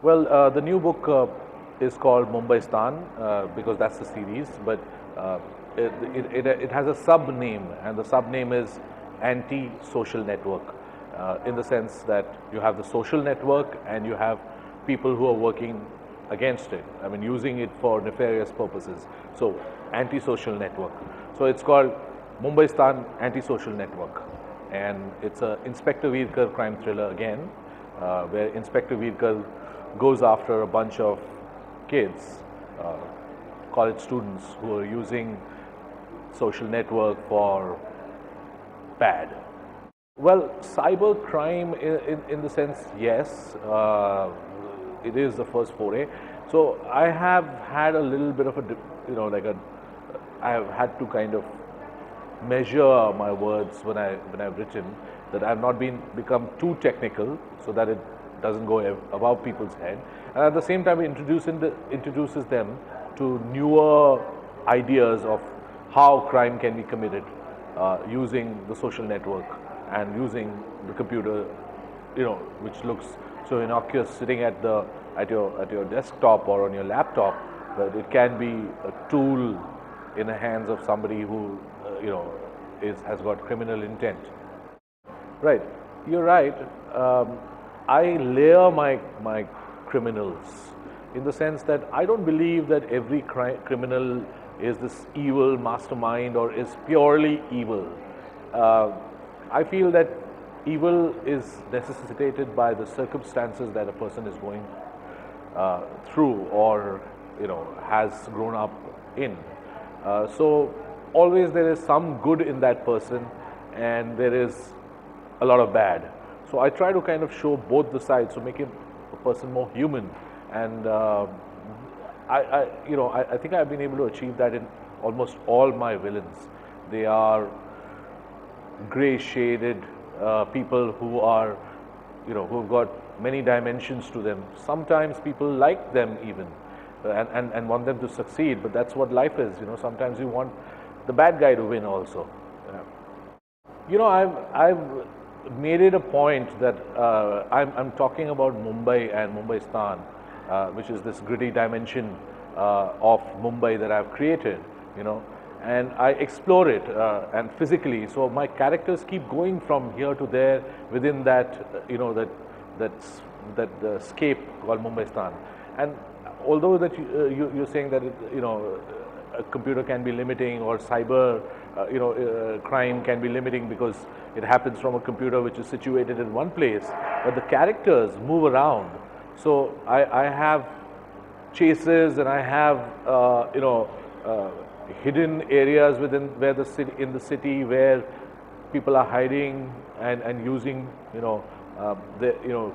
Well, the new book is called Mumbaistan because that's the series, but uh, it has a sub name, and the sub name is anti-social network, in the sense that you have the social network and you have people who are working against it. I mean, using it for nefarious purposes. So, anti-social network. So it's called Mumbaistan Anti-Social Network, and it's a Inspector Virkar crime thriller again, where Inspector Virkar goes after a bunch of kids, uh, college students who are using social network for bad. Well, cyber crime, in the sense, yes, it is the first foray. So I have had a little bit of a, I have had to kind of measure my words when I've written, that I've not been become too technical so that it doesn't go above people's head, and at the same time it introduces them to newer ideas of how crime can be committed using the social network and using the computer, which looks so innocuous sitting at your desktop or on your laptop, but it can be a tool in the hands of somebody who has got criminal intent. Right, you're right. I layer my criminals in the sense that I don't believe that every criminal is this evil mastermind or is purely evil. Uh, I feel that evil is necessitated by the circumstances that a person is going through, or has grown up in. So always there is some good in that person, and there is a lot of bad. So I try to kind of show both the sides, so make him a person more human. And I think I've been able to achieve that in almost all my villains. They are gray shaded people who are, who've got many dimensions to them. Sometimes people like them even, and want them to succeed, but that's what life is. Sometimes you want the bad guy to win also. I've made it a point that I'm talking about Mumbai and Mumbaistan, which is this gritty dimension of Mumbai that I've created, and I explore it and physically. So my characters keep going from here to there within that, that scape called Mumbaistan. And although that you're saying that a computer can be limiting, or cyber crime can be limiting because it happens from a computer which is situated in one place, but the characters move around. So I have chases, and I have hidden areas within where the city where people are hiding and using the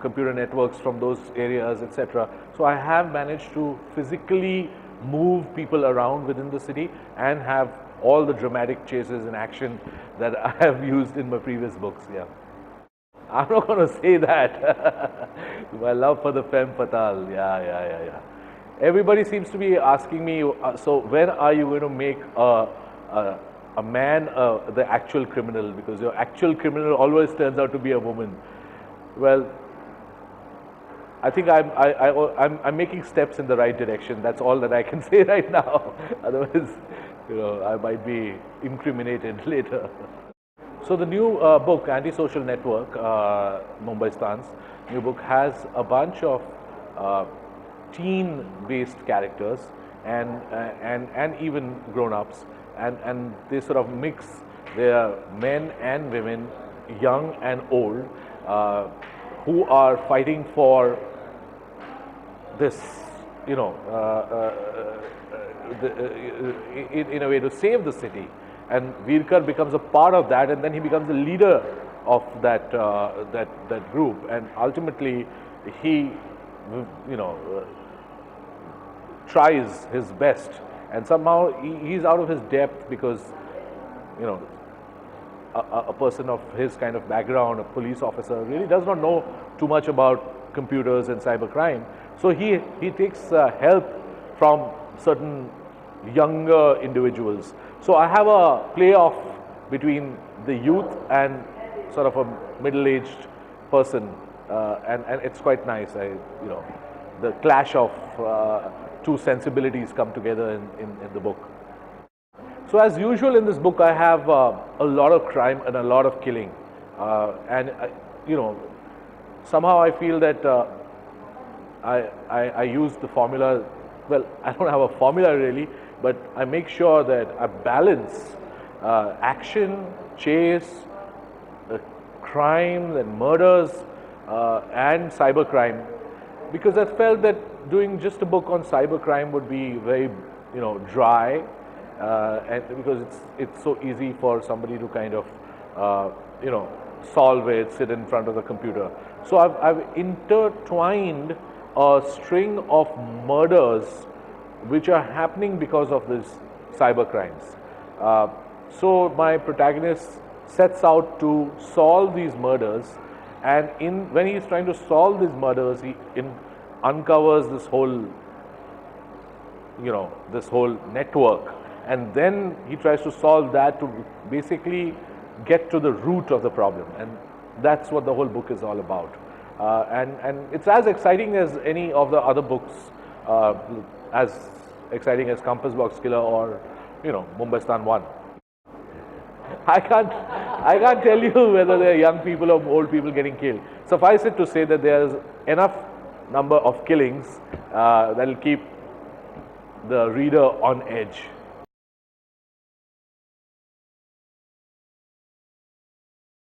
computer networks from those areas, etc. So I have managed to physically move people around within the city and have all the dramatic chases and action that I have used in my previous books. Yeah, I'm not going to say that. My love for the femme fatale. Yeah. Everybody seems to be asking me, so when are you going to make a man the actual criminal? Because your actual criminal always turns out to be a woman. Well, I think I'm making steps in the right direction. That's all that I can say right now. Otherwise, I might be incriminated later. So the new book, Anti-Social Network, Mumbaistan's new book, has a bunch of teen-based characters and even grown-ups, and they sort of mix their men and women, young and old, who are fighting for this, in a way to save the city. And Virkar becomes a part of that, and then he becomes the leader of that group, and ultimately he tries his best, and somehow he's out of his depth because a person of his kind of background, a police officer, really does not know too much about computers and cybercrime. So he takes help from certain younger individuals. So I have a playoff between the youth and sort of a middle-aged person, and it's quite nice. the clash of two sensibilities come together in the book. So as usual in this book, I have a lot of crime and a lot of killing, and you know, somehow I feel that I use the formula. Well, I don't have a formula really, but I make sure that I balance action, chase, crime and murders, and cybercrime, because I felt that doing just a book on cybercrime would be very, dry, and because it's so easy for somebody to kind of, solve it, sit in front of the computer. So I've intertwined a string of murders which are happening because of these cyber crimes. So my protagonist sets out to solve these murders, and when he's trying to solve these murders, he uncovers this whole, this whole network, and then he tries to solve that to basically get to the root of the problem, and that's what the whole book is all about. And it's as exciting as any of the other books, as exciting as Compass Box Killer or Mumbaistan 1. I can't tell you whether there are young people or old people getting killed. Suffice it to say that there is enough number of killings that will keep the reader on edge.